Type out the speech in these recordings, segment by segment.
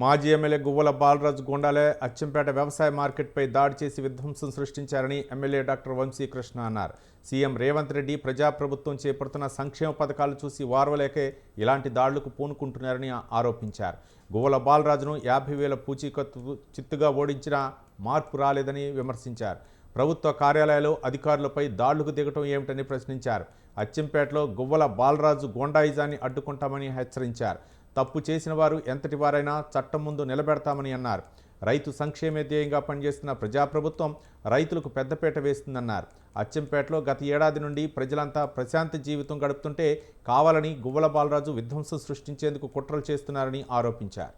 మాజీ ఎమ్మెల్యే గువ్వల బాలరాజు గొండాలే అచ్చంపేట వ్యవసాయ మార్కెట్పై దాడి చేసి విధ్వంసం సృష్టించారని ఎమ్మెల్యే డాక్టర్ వంశీకృష్ణ అన్నారు. సీఎం రేవంత్ రెడ్డి ప్రజాప్రభుత్వం చేపడుతున్న సంక్షేమ పథకాలు చూసి వారవలేకే ఇలాంటి దాడులకు పూనుకుంటున్నారని ఆరోపించారు. గువ్వల బాలరాజును 50,000 పూచీకత్తు చిత్తుగా ఓడించినా మార్పు రాలేదని విమర్శించారు. ప్రభుత్వ కార్యాలయాలు అధికారులపై దాడులకు దిగటం ఏమిటని ప్రశ్నించారు. అచ్చంపేటలో గువ్వల బాలరాజు గొండాయిజాన్ని అడ్డుకుంటామని హెచ్చరించారు. తప్పు చేసిన వారు ఎంతటి వారైనా చట్టం ముందు నిలబెడతామని అన్నారు. రైతు సంక్షేమ ధ్యేయంగా పనిచేస్తున్న ప్రజాప్రభుత్వం రైతులకు పెద్దపీట వేస్తుందన్నారు. అచ్చంపేటలో గత ఏడాది నుండి ప్రజలంతా ప్రశాంత జీవితం గడుపుతుంటే కావాలని గువ్వల బాలరాజు విధ్వంసం సృష్టించేందుకు కుట్రలు చేస్తున్నారని ఆరోపించారు.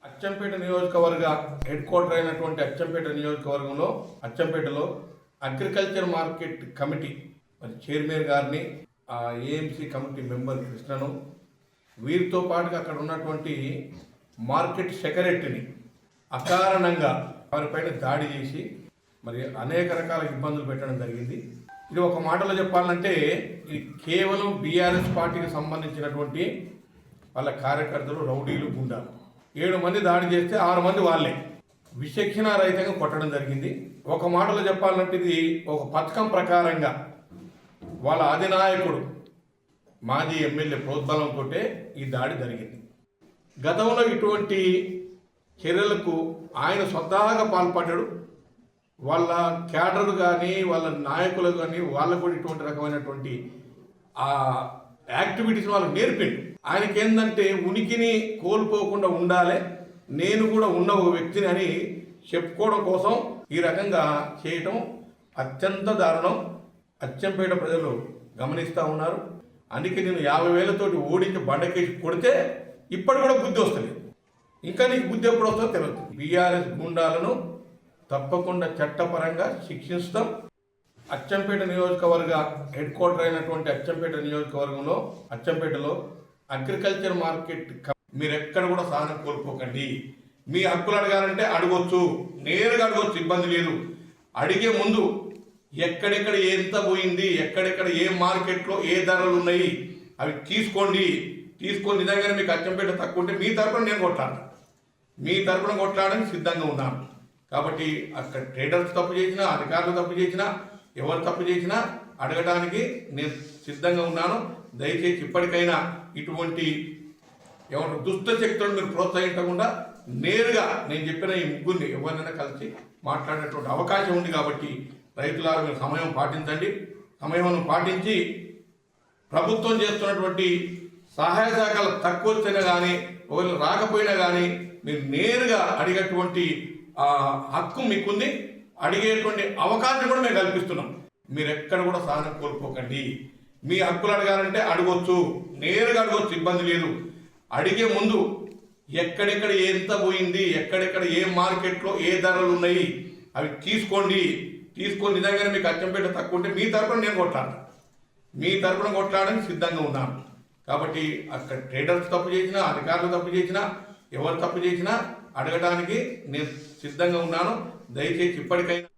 అచ్చంపేట నియోజకవర్గ హెడ్ క్వార్టర్ అయినటువంటి అచ్చంపేట నియోజకవర్గంలో అచ్చంపేటలో అగ్రికల్చర్ మార్కెట్ కమిటీ మరి చైర్మన్ గారిని, ఏఎంసీ కమిటీ మెంబర్ కృష్ణను, వీరితో పాటుగా అక్కడ ఉన్నటువంటి మార్కెట్ సెక్రటరీని అకారణంగా వారిపైన దాడి చేసి మరి అనేక రకాల ఇబ్బందులు పెట్టడం జరిగింది. ఇది ఒక మాటలో చెప్పాలంటే ఇది కేవలం బీఆర్ఎస్ పార్టీకి సంబంధించినటువంటి వాళ్ళ కార్యకర్తలు, రౌడీలు, గుండాలు 7 మంది దాడి చేస్తే 6 మంది వాళ్ళే విచక్షణ రహితంగా కొట్టడం జరిగింది. ఒక మాటలో చెప్పాలంటే ఇది ఒక పథకం ప్రకారంగా వాళ్ళ అధినాయకుడు మాజీ ఎమ్మెల్యే ప్రోద్బలంతో ఈ దాడి జరిగింది. గతంలో ఇటువంటి చర్యలకు ఆయన స్వతహాగా పాల్పడ్డాడు. వాళ్ళ క్యాడర్ కానీ వాళ్ళ నాయకులు కానీ వాళ్ళకు కూడా ఇటువంటి రకమైనటువంటి యాక్టివిటీస్ వాళ్ళకి నేర్పిండు. ఆయనకి ఏంటంటే ఉనికిని కోల్పోకుండా ఉండాలి, నేను కూడా ఉన్న ఒక వ్యక్తిని అని చెప్పుకోవడం కోసం ఈ రకంగా చేయటం అత్యంత దారుణం. అచ్చంపేట ప్రజలు గమనిస్తూ ఉన్నారు. అందుకే నేను 50,000తోటి ఓడించి బండకేసి కొడితే ఇప్పటి కూడా బుద్ధి వస్తలేదు. ఇంకా నీకు బుద్ధి ఎప్పుడు వస్తుందో తెలియదు. బీఆర్ఎస్ గుండాలను తప్పకుండా చట్టపరంగా శిక్షిస్తాం. అచ్చంపేట నియోజకవర్గ హెడ్ క్వార్టర్ అయినటువంటి అచ్చంపేట నియోజకవర్గంలో అచ్చంపేటలో అగ్రికల్చర్ మార్కెట్ మీరు ఎక్కడ కూడా సహనం కోల్పోకండి. మీ హక్కులు అడగాలంటే అడగొచ్చు, నేరుగా అడగొచ్చు, ఇబ్బంది లేదు. అడిగే ముందు ఎక్కడెక్కడ ఎంత పోయింది, ఎక్కడెక్కడ ఏ మార్కెట్లో ఏ ధరలు ఉన్నాయి అవి తీసుకొని నిజంగానే మీకు అచ్చంపేట తక్కువ ఉంటే మీ తరపున నేను కొట్లాడతాను, మీ తరపున కొట్లాడడానికి సిద్ధంగా ఉన్నాను. కాబట్టి అక్కడ ట్రేడర్స్ తప్పు చేసినా, అధికారులు తప్పు చేసినా, ఎవరు తప్పు చేసినా అడగడానికి నేను సిద్ధంగా ఉన్నాను. దయచేసి ఇప్పటికైనా ఇటువంటి ఎవరు దుష్ట శక్తులను మీరు ప్రోత్సహించకుండా నేరుగా నేను చెప్పిన ఈ ముగ్గురిని ఎవరినైనా కలిసి మాట్లాడేటువంటి అవకాశం ఉంది. కాబట్టి రైతులారా మీరు సమయం పాటించండి. సమయం పాటించి ప్రభుత్వం చేస్తున్నటువంటి సహాయ సహకారాలు తక్కువ వచ్చినా కానీ ఒకవేళ రాకపోయినా కానీ మీరు నేరుగా అడిగేటువంటి హక్కు మీకుంది. అడిగేటువంటి అవకాశం కూడా మేము కల్పిస్తున్నాం. మీరు ఎక్కడ కూడా సహనం కోల్పోకండి. మీ హక్కులు అడగాలంటే అడగొచ్చు, నేరుగా అడగొచ్చు, ఇబ్బంది లేదు. అడిగే ముందు ఎక్కడెక్కడ ఎంత పోయింది, ఎక్కడెక్కడ ఏ మార్కెట్లో ఏ ధరలు ఉన్నాయి అవి తీసుకొని నిజంగానే మీకు అచ్చంపేట తక్కువ ఉంటే మీ తరపున నేను కొట్లాడతాను, మీ తరపున కొట్లాడడానికి సిద్ధంగా ఉన్నాను. కాబట్టి అక్కడ ట్రేడర్స్ తప్పు చేసినా, అధికారులు తప్పు చేసినా, ఎవరు తప్పు చేసినా అడగడానికి నేను సిద్ధంగా ఉన్నాను. దయచేసి ఇప్పటికైనా